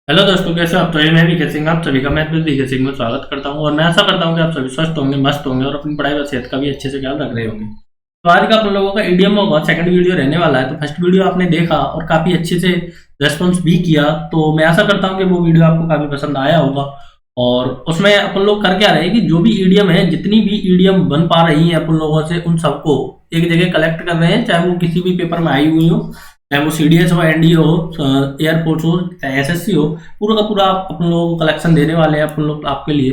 Hello दोस्तों, कैसे हो आप? तो ये मैं वीके सिंह आप सभी का मैं वीके सिंह में स्वागत करता हूं और मैं आशा करता हूं कि आप सभी स्वस्थ होंगे, मस्त होंगे और अपनी पढ़ाई व सेहत का भी अच्छे से ख्याल रख रहे होंगे। तो आज का अपन लोगों का ईडीएम होगा, सेकंड वीडियो रहने वाला है। तो फर्स्ट वीडियो आपने देखा और काफी अच्छे से रेस्पॉन्स भी किया, तो मैं आशा करता हूँ कि वो वीडियो आपको काफी पसंद आया होगा। और उसमें अपन लोग कर क्या रहे हैं कि जो भी ईडीएम है, जितनी भी ईडीएम बन पा रही है अपन लोगों से, उन सबको एक जगह कलेक्ट कर रहे हैं, चाहे वो किसी भी पेपर में आई हुई हो, चाहे वो सीडीएस हो, एनडीए हो, एयरपोर्ट हो, चाहे एसएससी हो। पूरा का पूरा आप अपन लोगों को कलेक्शन देने वाले हैं अपन लोग आपके लिए।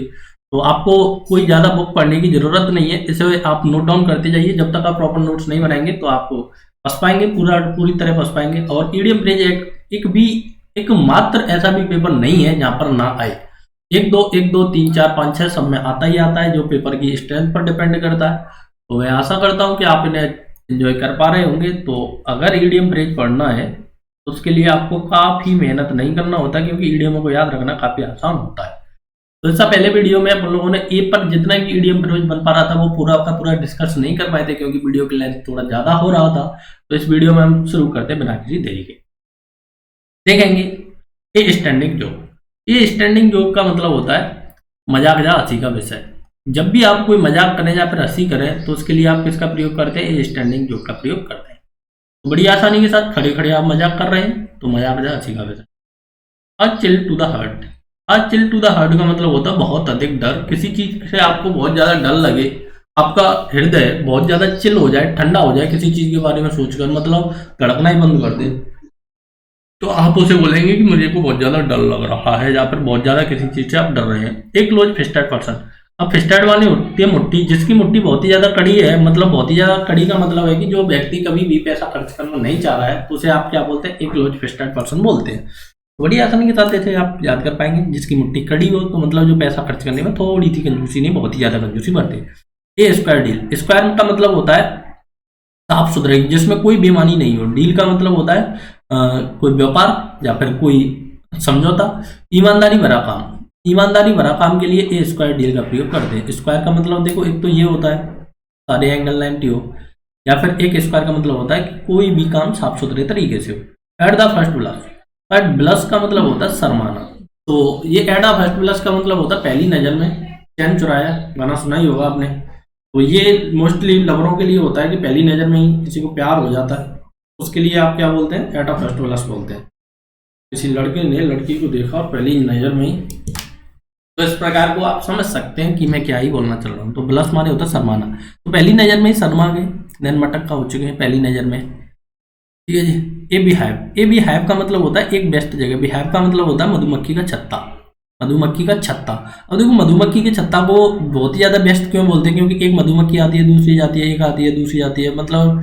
तो आपको कोई ज़्यादा बुक पढ़ने की ज़रूरत नहीं है, इसे आप नोट डाउन करते जाइए। जब तक आप प्रॉपर नोट्स नहीं बनाएंगे तो आप फंस पाएंगे, पूरी तरह फंस पाएंगे। और ईडीएम ब्रिज एक भी एक मात्र ऐसा भी पेपर नहीं है जहाँ पर ना आए। एक दो तीन चार पाँच छः सब में आता ही आता है, जो पेपर की स्ट्रेंथ पर डिपेंड करता है। तो मैं आशा करता हूँ कि आप इन्हें एंजॉय कर पा रहे होंगे। तो अगर ईडीएम ब्रिज पढ़ना है तो उसके लिए आपको काफ़ी मेहनत नहीं करना होता, क्योंकि ईडीएम को याद रखना काफ़ी आसान होता है। तो इससे पहले वीडियो में अपन लोगों ने ए पर जितना भी ईडीएम ब्रिज बन पा रहा था वो पूरा का पूरा डिस्कस नहीं कर पाए थे, क्योंकि वीडियो की लेंथ थोड़ा ज़्यादा हो रहा था। तो इस वीडियो में हम शुरू करते बिना किसी देरी के। देखेंगे ए स्टैंडिंग जोक। ये स्टैंडिंग जोक का मतलब होता है मजाक या हंसी का विषय। जब भी आप कोई मजाक करें या फिर हंसी करें तो उसके लिए आप किसका प्रयोग करते हैं? ए स्टैंडिंग जोक का प्रयोग करते हैं। तो बड़ी आसानी के साथ खड़े खड़े आप मजाक कर रहे हैं तो मजाक या हंसी का विषय। आज चिल टू द हार्ट। आज चिल टू द हार्ट का मतलब होता है बहुत अधिक डर। किसी चीज से आपको बहुत ज्यादा डर लगे, आपका हृदय बहुत ज्यादा चिल हो जाए, ठंडा हो जाए किसी चीज के बारे में सोचकर, मतलब धड़कना ही बंद कर दे, तो आप उसे बोलेंगे कि मुझे को बहुत ज्यादा डर लग रहा है, या फिर बहुत ज्यादा किसी चीज से आप डर रहे हैं। एक क्लोज फिस्टेड पर्सन। अब फिस्टेड वाली होती है मुट्ठी, जिसकी मुट्ठी बहुत ही ज्यादा कड़ी है। मतलब बहुत ही ज्यादा कड़ी का मतलब है कि जो व्यक्ति कभी भी पैसा खर्च करना नहीं चाह रहा है तो उसे आप क्या बोलते हैं? एक क्लोज फिस्टेड पर्सन बोलते हैं। बड़ी आसानी के साथ ऐसे आप याद कर पाएंगे। जिसकी मुट्ठी कड़ी हो तो मतलब जो पैसा खर्च करने में थोड़ी सी कंजूसी नहीं, बहुत ही ज्यादा कंजूसी बढ़ती है। ए स्क्वायर डील। स्क्वायर का मतलब होता है साफ सुथरे, जिसमें कोई बेईमानी नहीं हो। डील का मतलब होता है कोई व्यापार या फिर कोई समझौता। ईमानदारी भरा काम। ईमानदारी भरा काम के लिए ए स्क्वायर डील का प्रयोग करते हैं। स्क्वायर का मतलब देखो, एक तो ये होता है सारे एंगल 90 हो, या फिर एक स्क्वायर का मतलब होता है कि कोई भी काम साफ सुथरे तरीके से हो। At the first blush. At blush का मतलब होता है शर्माना। तो ये एट द फर्स्ट ब्लश का मतलब होता है पहली नजर में चैन चुराया। गाना सुना ही होगा आपने। तो ये मोस्टली लवरों के लिए होता है कि पहली नजर में ही किसी को प्यार हो जाता है, उसके लिए आप क्या बोलते हैं? एट अ फर्स्ट ब्लश बोलते हैं। किसी लड़के ने लड़की को देखा पहली नजर में ही। तो इस प्रकार को आप समझ सकते हैं कि मैं क्या ही बोलना चल रहा हूँ। तो ब्लश माने होता है शर्माना। तो पहली नजर में ही शर्मा गए, देन मटक्का हो चुके हैं पहली नजर में। ठीक है जी। ए बिहाइव। ए बिहाइव का मतलब होता है एक बेस्ट जगह। बिहाइव का मतलब होता है मधुमक्खी का छत्ता। मधुमक्खी का छत्ता। अब देखो, मधुमक्खी के छत्ता को बहुत ही ज्यादा बेस्ट क्यों बोलते हैं? क्योंकि एक मधुमक्खी आती है, दूसरी जाती है, एक आती है, दूसरी जाती है। मतलब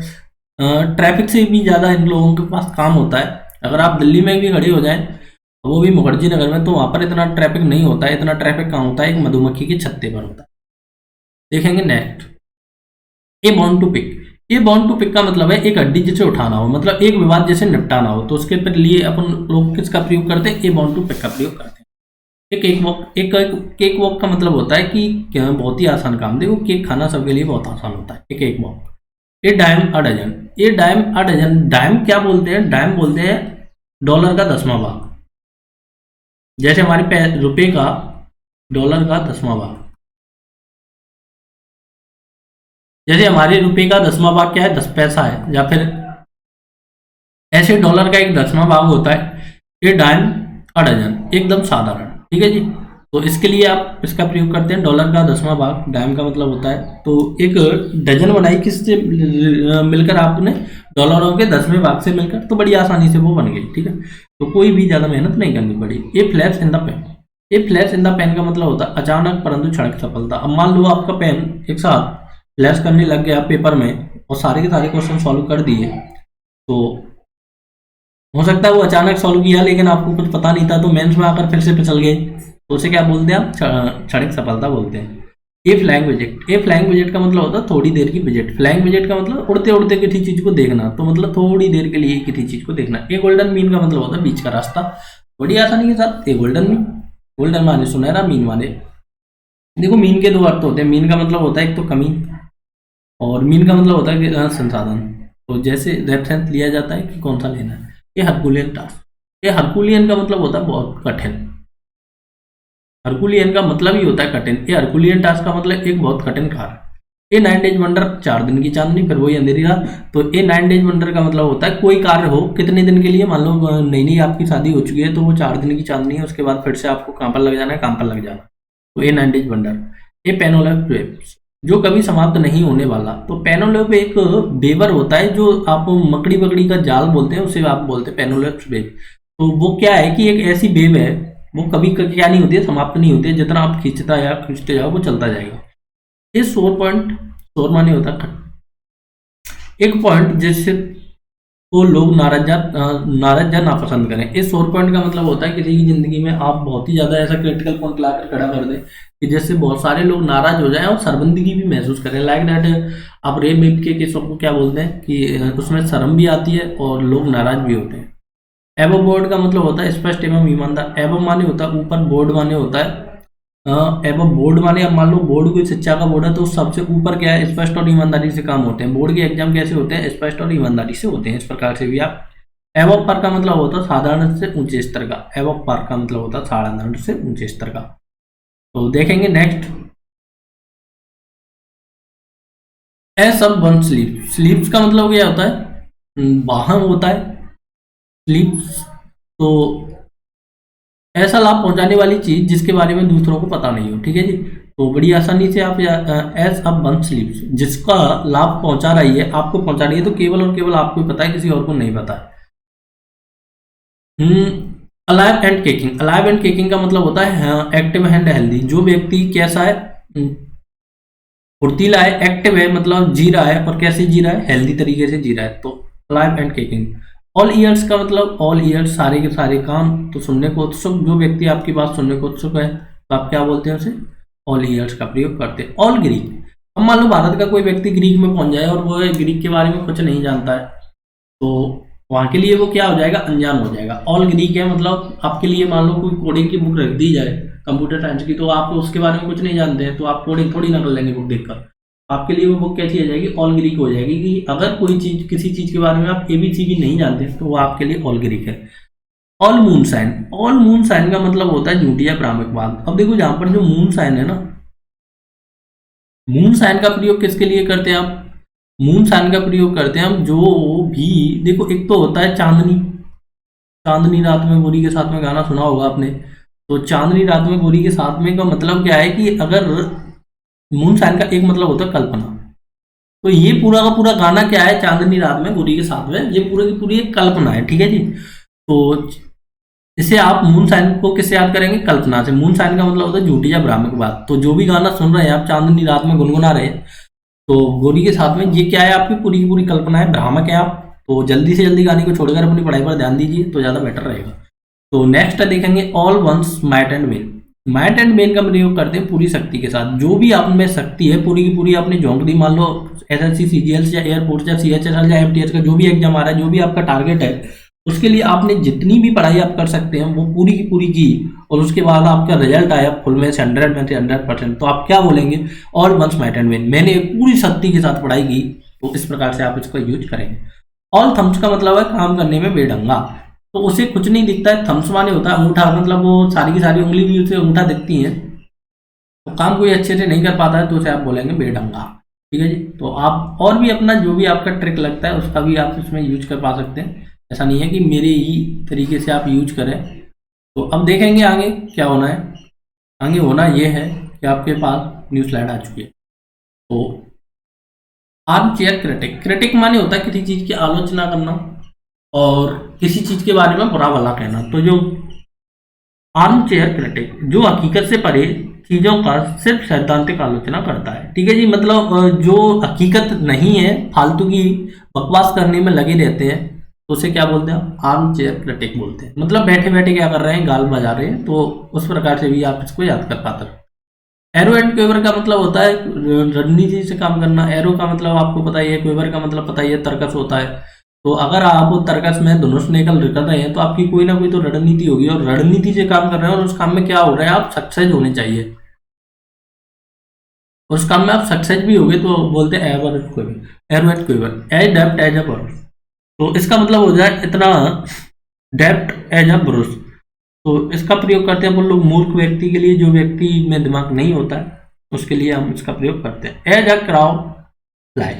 ट्रैफिक से भी ज़्यादा इन लोगों के पास काम होता है। अगर आप दिल्ली में भी खड़ी हो जाएं, वो भी मुखर्जी नगर में, तो वहाँ पर इतना ट्रैफिक नहीं होता है। इतना ट्रैफिक कहाँ होता है? एक मधुमक्खी के छत्ते पर होता है। देखेंगे next. A bone to pick. A bone to pick का मतलब है एक हड्डी जिसे उठाना हो, मतलब एक विवाद जैसे निपटाना हो, तो उसके पर लिए अपन लोग किसका प्रयोग करते हैं? ए बॉन्ड टू पिक का प्रयोग करते हैं। एक केक वॉक। एक केक वॉक का मतलब होता है कि बहुत ही आसान काम। देखो, केक खाना सबके लिए बहुत आसान होता है। एक cake walk. A dime a dozen. A dime a dozen. Dime क्या बोलते हैं? डाइम बोलते हैं डॉलर का 10वां भाग। जैसे हमारे रुपए का डॉलर का 10वां भाग। जैसे हमारे रुपए का 10वां भाग क्या है? 10 पैसा है, या फिर ऐसे डॉलर का एक 10वां भाग होता है। ए डाइम अ डजन, एकदम साधारण। ठीक है जी। तो इसके लिए आप इसका प्रयोग करते हैं डॉलर का 10वां भाग। डाइम का मतलब होता है, तो एक डजन बनाई किससे मिलकर? आपने डॉलरों के 10वें भाग से मिलकर, तो बड़ी आसानी से वो बन गई। ठीक है। तो कोई भी ज्यादा मेहनत नहीं करनी पड़ी। A flash in the pan. A flash in the pan का मतलब होता है अचानक परंतु क्षणिक सफलता। अब मान लो आपका पेन एक साथ फ्लैश करने लग गया पेपर में और सारे के सारे क्वेश्चन सॉल्व कर दिए, तो हो सकता है वो अचानक सॉल्व किया लेकिन आपको कुछ पता नहीं था, तो मेंस में आकर फिर से फिसल गए, तो उसे क्या बोलते हैं? आप क्षणिक सफलता बोलते हैं। ए फ्लाइंग विजेट। ए फ्लाइंग विजेट का मतलब होता है थोड़ी देर की विजेट। फ्लाइंग विजेट का मतलब उड़ते उड़ते किसी चीज को देखना, तो मतलब थोड़ी देर के लिए किसी चीज को देखना। ए गोल्डन मीन का मतलब होता है बीच का रास्ता। बड़ी आसानी के साथ ए गोल्डन मीन। गोल्डन माने सुनहरा, मीन माने, देखो मीन के दो अर्थ होते हैं। मीन का मतलब होता है एक तो कमी, और मीन का मतलब होता है कि संसाधन। तो जैसे रेफरेंस लिया जाता है कि कौन सा लेना है। ये हरकुलियन टास्क। ये हरकुलियन का मतलब होता है बहुत कठिन। हरकुलियन का मतलब ही होता है कठिन। ये हरकुलियन टास्क का मतलब एक बहुत कठिन कार्य। ये 9 डेज वंडर 4 दिन की चांदनी, फिर वही अंधेरी रात। तो ये 9 डेज वंडर का मतलब होता है कोई कार्य हो कितने दिन के लिए, मान लो नई नई आपकी शादी हो चुकी है तो वो 4 दिन की चांदनी है, उसके बाद फिर से आपको कहाँ पर लग जाना है, काम पर लग जाना। तो ये 9 डेज वंडर। ये पेनोलेप वेव्स जो कभी समाप्त नहीं होने वाला। तो पेनोलेप एक वेवर होता है जो आप मकड़ी बकड़ी का जाल बोलते हैं, उसे आप बोलते हैं पेनोलेप वेव। तो वो क्या है कि एक ऐसी वेव है, वो कभी क्या नहीं होती है, समाप्त नहीं होती है, जितना आप खींचते जाओ वो चलता जाएगा। ये शोर पॉइंट, शोर माने होता है एक पॉइंट जिससे को लोग नाराज या नापसंद करें। इस शोर पॉइंट का मतलब होता है किसी की जिंदगी में आप बहुत ही ज्यादा ऐसा क्रिटिकल पॉइंट लाकर खड़ा कर दें कि जिससे बहुत सारे लोग नाराज हो जाएं और शर्मिंदगी भी महसूस करें। लाइक दैट आप रेप वेप के केसों को क्या बोलते हैं कि उसमें शर्म भी आती है और लोग नाराज भी होते हैं। एबव बोर्ड का मतलब होता है स्पष्ट एवं ईमानदार। एबव माने होता है ऊपर, बोर्ड माने होता है एवं बोर्ड माने, अब मान लो बोर्ड कोई शिक्षा का बोर्ड है तो सबसे ऊपर क्या है, स्पष्ट और ईमानदारी से काम होते हैं। बोर्ड के एग्जाम कैसे होते हैं, स्पष्ट और ईमानदारी से होते हैं। इस प्रकार से भी आप एवं पर का मतलब होता है साधारण से ऊंचे स्तर का। एवं पर का मतलब होता है साधारण से ऊंचे स्तर का। तो देखेंगे नेक्स्ट, एस अब वन स्लीप। स्लीप्स का मतलब क्या होता है, वाहन होता है स्लीप्स। तो ऐसा लाभ पहुंचाने वाली चीज जिसके बारे में दूसरों को पता नहीं हो, ठीक है जी। तो बड़ी आसानी से आप एज अ वन स्लीप्स, जिसका लाभ पहुंचा रही है, आपको पहुंचा रही है, तो केवल और केवल आपको ही पता है, किसी और को नहीं पता है। Alive and caking. Alive and caking का मतलब होता है एक्टिव एंड हेल्दी। जो व्यक्ति कैसा है, फुर्तीला है, एक्टिव है, मतलब जी रहा है, और कैसे जी रहा है, हेल्दी तरीके से जी रहा है। तो alive and caking. All years का मतलब ऑल ईयर्स, सारे के सारे काम, तो सुनने को उत्सुक। जो व्यक्ति आपकी बात सुनने को उत्सुक है तो आप क्या बोलते हैं उसे, ऑल ईयर्स का प्रयोग करते हैं। All Greek. अब मान लो भारत का कोई व्यक्ति ग्रीक में पहुंच जाए और वो ग्रीक के बारे में कुछ नहीं जानता है, तो वहां के लिए वो क्या हो जाएगा, अनजान हो जाएगा। ऑल ग्रीक है मतलब आपके लिए, मान लो कोई कोडिंग की बुक रख दी जाए कंप्यूटर साइंस की, तो आप उसके बारे में कुछ नहीं जानते हैं, तो आप कोडिंग थोड़ी ना कर लेंगे बुक देखकर। आपके लिए वो बुक कैसी हो जाएगी, ऑल ग्रीक हो जाएगी। कि अगर कोई चीज, किसी चीज के बारे में आप एबीसी भी नहीं जानते तो वो आपके लिए ऑल ग्रीक है। All moonshine. All moonshine का मतलब होता है झूठी या भ्रामक बात। अब देखो जहां पर जो मून साइन है ना, मून साइन का प्रयोग किसके लिए करते हैं आप, मून साइन का प्रयोग करते हैं हम जो भी, देखो एक तो होता है चांदनी। चांदनी रात में गोरी के साथ में गाना सुना होगा आपने। तो चांदनी रात में गोरी के साथ में का मतलब क्या है कि अगर मून साइन का एक मतलब होता है कल्पना, तो ये पूरा का पूरा गाना क्या है, चांदनी रात में गोरी के साथ में, ये पूरी की पूरी एक कल्पना है, ठीक है जी। तो इसे आप मून साइन को किससे याद करेंगे, कल्पना से। मून साइन का मतलब होता है झूठी या भ्रामक बात। तो जो भी गाना सुन रहे हैं आप, चांदनी रात में गुनगुना रहे हैं, तो गोरी के साथ में, ये क्या है, आपकी पूरी की पूरी कल्पना है, भ्रामक है आप। तो जल्दी से जल्दी गाने को छोड़कर अपनी पढ़ाई पर ध्यान दीजिए तो ज़्यादा बेटर रहेगा। तो नेक्स्ट देखेंगे all one's might and main. Might and main का प्रयोग करते हैं पूरी शक्ति के साथ। जो भी आप में शक्ति है पूरी की पूरी आपने झोंक दी। मान लो एसएससी, सीजीएल या एयरफोर्स या सीएचएसएल या एफटीएस का जो भी एग्जाम आ रहा है, जो भी आपका टारगेट है, उसके लिए आपने जितनी भी पढ़ाई आप कर सकते हैं वो पूरी की पूरी की, और उसके बाद आपका रिजल्ट आया फुल में से 100 में से 100%, तो आप क्या बोलेंगे, all one's might and main. मैंने पूरी शक्ति के साथ पढ़ाई की। तो इस प्रकार से आप इसको यूज करेंगे। ऑल थम्स का मतलब है काम करने में बेढंगा। तो उसे कुछ नहीं दिखता है। थम्स माने होता है अंगूठा, मतलब वो सारी की सारी उंगली भी उसे अंगूठा दिखती है, तो काम कोई अच्छे से नहीं कर पाता है, तो उसे आप बोलेंगे बेढंगा, ठीक है जी। तो आप और भी अपना जो भी आपका ट्रिक लगता है उसका भी आप इसमें यूज कर पा सकते हैं। ऐसा नहीं है कि मेरे ही तरीके से आप यूज करें। तो अब देखेंगे आगे क्या होना है। आगे होना ये है कि आपके पास न्यू स्लाइड आ चुकी है। तो आर्म चेयर क्रिटिक। क्रिटिक माने होता है किसी चीज की आलोचना करना और किसी चीज के बारे में बुरा भला कहना। तो जो आर्म चेयर क्रिटिक, जो हकीकत से परे चीजों का सिर्फ सैद्धांतिक आलोचना करता है, ठीक है जी। मतलब जो हकीकत नहीं है, फालतू की बकवास करने में लगे रहते हैं, तो उसे क्या बोलते हैं, आर्म चेयर क्रिटिक बोलते हैं। मतलब बैठे बैठे क्या कर रहे हैं, गाल बजा रहे हैं। तो उस प्रकार से भी आप इसको याद कर पाते हैं। एरो एंड क्वेवर का मतलब होता है रणनीति से काम करना। एरो का मतलब आपको पता ही है, क्वेवर का मतलब पता ही है, तर्कस होता है। तो अगर आप तर्कस में धनुष निकल कर रहे हैं तो आपकी कोई ना कोई तो रणनीति होगी, और रणनीति से काम कर रहे हैं और उस काम में क्या हो रहा है, आप सक्सेस होने चाहिए। उस काम में आप सक्सेस भी होगे तो बोलते हैं ever quiver, arrow and quiver, as depth as a purse. तो इसका मतलब हो जाए इतना डेप्ट एज अ ब्रुश, तो इसका प्रयोग करते हैं अपन लोग मूर्ख व्यक्ति के लिए, जो व्यक्ति में दिमाग नहीं होता है उसके लिए हम इसका प्रयोग करते हैं। एज अ क्राउ फ्लाई,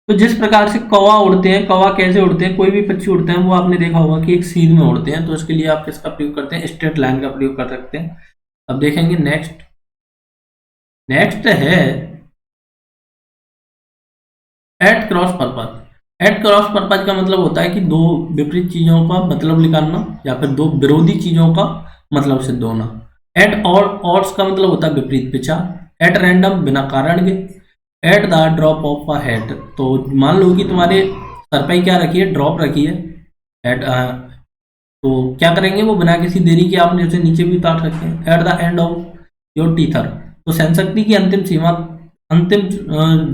तो जिस प्रकार से कौवा उड़ते हैं, कौवा कैसे उड़ते हैं, कोई भी पक्षी उड़ते हैं वो आपने देखा होगा कि एक सीध में उड़ते हैं, तो इसके लिए आप किसका प्रयोग करते हैं, स्ट्रेट लाइन का प्रयोग कर सकते हैं। अब देखेंगे नेक्स्ट, नेक्स्ट है at cross purpose. At cross purpose का मतलब होता है कि दो विपरीत चीजों का मतलब निकालना या फिर दो विरोधी चीजों का मतलब सिद्ध होना। एट और ऑड्स का मतलब होता है विपरीत पिछा। एट रैंडम बिना कारण के। At the drop of a head, तो मान लो कि तुम्हारे सर पे क्या रखी है, ड्रॉप रखी है एट, तो क्या करेंगे वो बिना किसी देरी के आपने उसे नीचे भी उतार सकते हैं। At the end of your tether, तो सहन शक्ति की अंतिम सीमा, अंतिम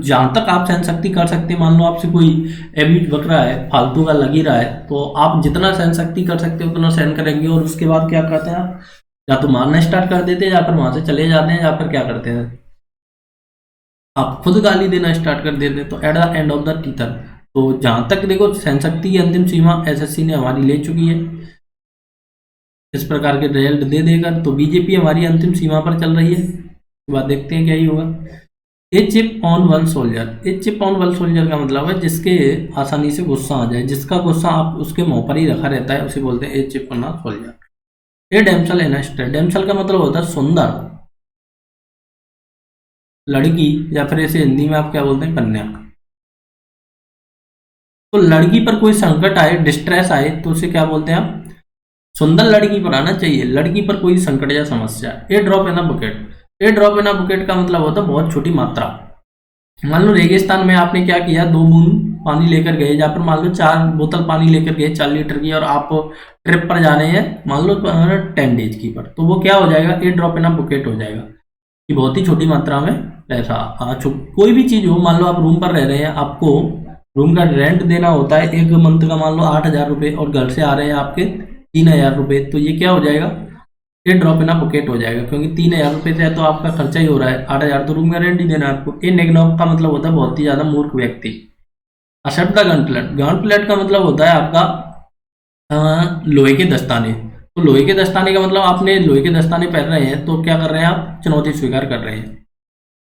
जहां तक आप सहन शक्ति कर सकते हैं, मान लो आपसे कोई एब्यूज बक रहा है, फालतू का लग ही रहा है, तो आप जितना सहन शक्ति कर सकते हो उतना सहन करेंगे और उसके बाद क्या करते हैं आप, या तो मारना स्टार्ट कर देते हैं या फिर वहां से चले जाते हैं, या फिर क्या करते हैं आप खुद गाली देना स्टार्ट कर देते हैं। तो at the end of the tether, तो जहां तक देखो सहन शक्ति की अंतिम सीमा एसएससी ने हमारी ले चुकी है इस प्रकार के रिजल्ट दे देकर, तो बीजेपी हमारी अंतिम सीमा पर चल रही है। उसके बाद देखते हैं क्या ही होगा। A chip on one soldier, a chip on one soldier का मतलब है जिसके आसानी से गुस्सा आ जाए, जिसका गुस्सा आप उसके मुंह पर ही रखा रहता है, उसे बोलते हैं a chip on a soldier. A damsel in a stress, damsel का मतलब होता है सुंदर लड़की, या फिर ऐसे हिंदी में आप क्या बोलते हैं, कन्या। तो लड़की पर कोई संकट आए, डिस्ट्रेस आए, तो उसे क्या बोलते हैं आप, सुंदर लड़की पर आना चाहिए, लड़की पर कोई संकट या समस्या। A drop in a bucket, a drop in a bucket का मतलब होता है बहुत छोटी मात्रा। मान लो रेगिस्तान में आपने क्या किया, 2 बूंद पानी लेकर गए, या फिर मान लो 4 बोतल पानी लेकर गए 4 लीटर की, और आप ट्रिप पर जा रहे हैं मान लो 10 डेज की पर, तो वो क्या हो जाएगा, ए ड्रॉप इन अ बुकेट हो जाएगा कि बहुत ही छोटी मात्रा में पैसा कोई भी चीज हो। मान लो आप रूम पर रह रहे हैं, आपको रूम का रेंट देना होता है एक मंथ का, मान लो 8,000 रुपये, और घर से आ रहे हैं आपके 3,000 रुपये, तो ये क्या हो जाएगा, ये ड्रॉप इन अ बुकेट हो जाएगा, क्योंकि 3,000 रुपये से तो आपका खर्चा ही हो रहा है, 8,000 तो रूम का रेंट ही देना है आपको। ये नेगनॉक का मतलब होता है बहुत ही ज्यादा मूर्ख व्यक्ति। असट द गॉन्टलेट, गॉन्टलेट का मतलब होता है आपका लोहे के दस्ताने। तो लोहे के दस्ताने का मतलब आपने लोहे के दस्ताने पहन रहे हैं, तो क्या कर रहे हैं आप, चुनौती स्वीकार कर रहे हैं।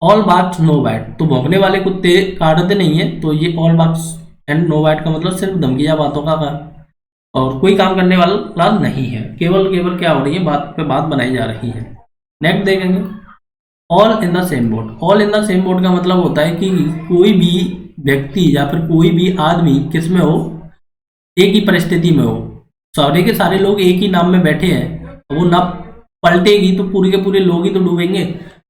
ऑल बार्क्स नो बाइट, तो भौंकने वाले कुत्ते काटते नहीं है, तो ये all barks and no bite का मतलब सिर्फ धमकिया बातों का और कोई काम करने वाला नहीं है, केवल केवल क्या हो रही है, बात पे बात बनाई जा रही है। नेक्स्ट देखेंगे all in the same boat. All in the same boat का मतलब होता है कि कोई भी व्यक्ति या फिर कोई भी आदमी किस में हो, एक ही परिस्थिति में हो, सारे के सारे लोग एक ही नाव में बैठे हैं, वो नाव पलटेगी तो पूरे के पूरे लोग ही तो डूबेंगे।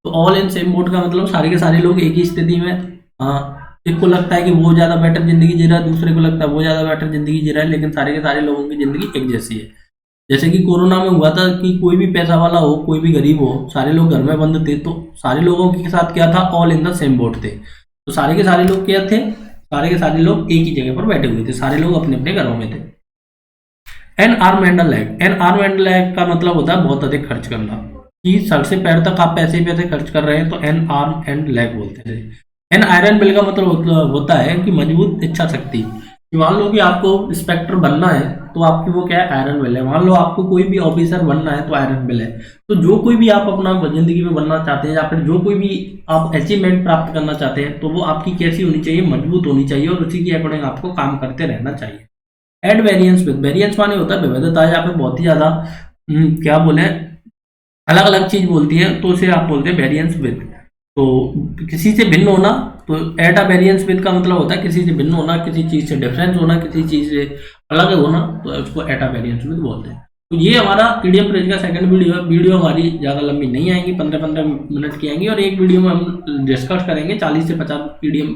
तो ऑल इन सेम बोट का मतलब सारे के सारे लोग एक ही स्थिति में, हाँ, एक को लगता है कि वो ज्यादा बेटर जिंदगी जी रहा है, दूसरे को लगता है वो ज्यादा बेटर जिंदगी जी रहा है, लेकिन सारे के सारे लोगों की जिंदगी एक जैसी है। जैसे कि कोरोना में हुआ था कि कोई भी पैसा वाला हो कोई भी गरीब हो, सारे लोग घर में बंद थे, तो सारे लोगों के साथ क्या था, all in the same boat थे। तो सारे के सारे लोग क्या थे, सारे के सारे लोग एक ही जगह पर बैठे हुए थे, सारे लोग अपने अपने घरों में थे। N arm and lag, N arm and lag का मतलब होता है बहुत अधिक खर्च करना, कि सर से पैर तक आप पैसे ही पैसे खर्च कर रहे हैं, तो एन आर्म एंड लैग बोलते थे। एन आयरन बिल का मतलब होता है कि मजबूत इच्छा शक्ति। मान लो कि आपको इंस्पेक्टर बनना है, तो आपकी वो क्या है, आयरन बिल है। मान लो आपको कोई भी ऑफिसर बनना है, तो आयरन बिल है। तो जो कोई भी आप अपना जिंदगी में बनना चाहते हैं, या फिर जो कोई भी आप अचीवमेंट प्राप्त करना चाहते हैं, तो वो आपकी कैसी होनी चाहिए, मजबूत होनी चाहिए, और उसी के अकॉर्डिंग आपको काम करते रहना चाहिए। एड वेरियंस विद, वेरियंस माने होता है विविधता, या फिर बहुत ही ज्यादा क्या बोले, अलग अलग चीज बोलती है, तो उसे आप बोलते हैं वेरियंस विद। तो किसी से भिन्न होना, तो एट अ वेरियंस विद का मतलब होता है किसी से भिन्न होना, किसी चीज से डिफरेंस होना, किसी चीज से अलग होना, तो उसको एट अ वेरियंस विद बोलते हैं। तो ये हमारा पीडीएम फ्रेज का सेकंड वीडियो है। वीडियो हमारी ज्यादा लंबी नहीं आएंगी, 15-15 मिनट की आएंगी, और एक वीडियो में हम डिस्कस करेंगे 40 से 50 पीडीएम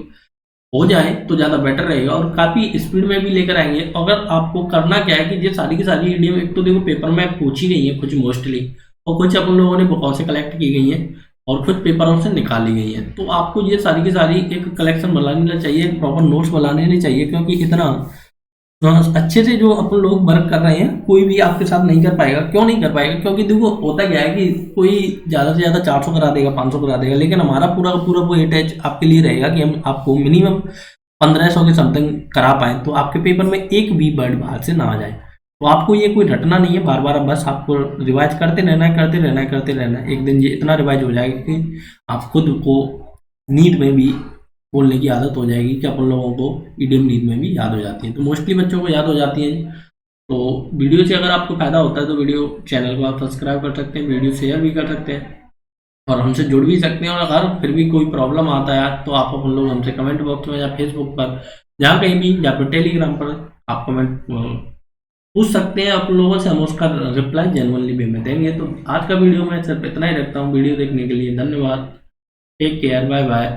हो जाए तो ज़्यादा बेटर रहेगा, और काफ़ी स्पीड में भी लेकर आएंगे। अगर आपको करना क्या है कि ये सारी की सारी ईडीएम एक तो देखो पेपर में पूछी गई है कुछ मोस्टली, और कुछ अपन लोगों ने बुकों से कलेक्ट की गई है, और कुछ पेपरों से निकाली गई है। तो आपको ये सारी की सारी एक कलेक्शन बनानी चाहिए, प्रॉपर नोट्स बनाने नहीं चाहिए, क्योंकि इतना अच्छे से जो अपन लोग वर्क कर रहे हैं कोई भी आपके साथ नहीं कर पाएगा। क्यों नहीं कर पाएगा, क्योंकि देखो होता क्या है कि कोई ज़्यादा से ज़्यादा 400 करा देगा, 500 करा देगा, लेकिन हमारा पूरा पूरा वो अटैच आपके लिए रहेगा कि हम आपको मिनिमम 1,500 के समथिंग करा पाए, तो आपके पेपर में एक भी वर्ड बाहर से ना आ जाए। तो आपको ये कोई रटना नहीं है बार बार, बस आपको रिवाइज करते रहना है, करते रहना है, करते रहना है। एक दिन ये इतना रिवाइज हो जाएगा कि आप खुद को नींद में भी बोलने की आदत हो जाएगी, कि अपन लोगों को ईडीएम नींद में भी याद हो जाती है। तो मोस्टली बच्चों को याद हो जाती है। तो वीडियो से अगर आपको फायदा होता है तो वीडियो चैनल को आप सब्सक्राइब कर सकते हैं, वीडियो शेयर भी कर सकते हैं और हमसे जुड़ भी सकते हैं। और अगर फिर भी कोई प्रॉब्लम आता है तो आप अपन लोग हमसे कमेंट बॉक्स में या फेसबुक पर, जहाँ कहीं भी, या फिर टेलीग्राम पर आप कमेंट पूछ सकते हैं। आप लोगों से हम उसका रिप्लाई जेन्युइनली वे में देंगे। तो आज का वीडियो मैं सिर्फ इतना ही रखता हूँ। वीडियो देखने के लिए धन्यवाद। Take care, bye bye.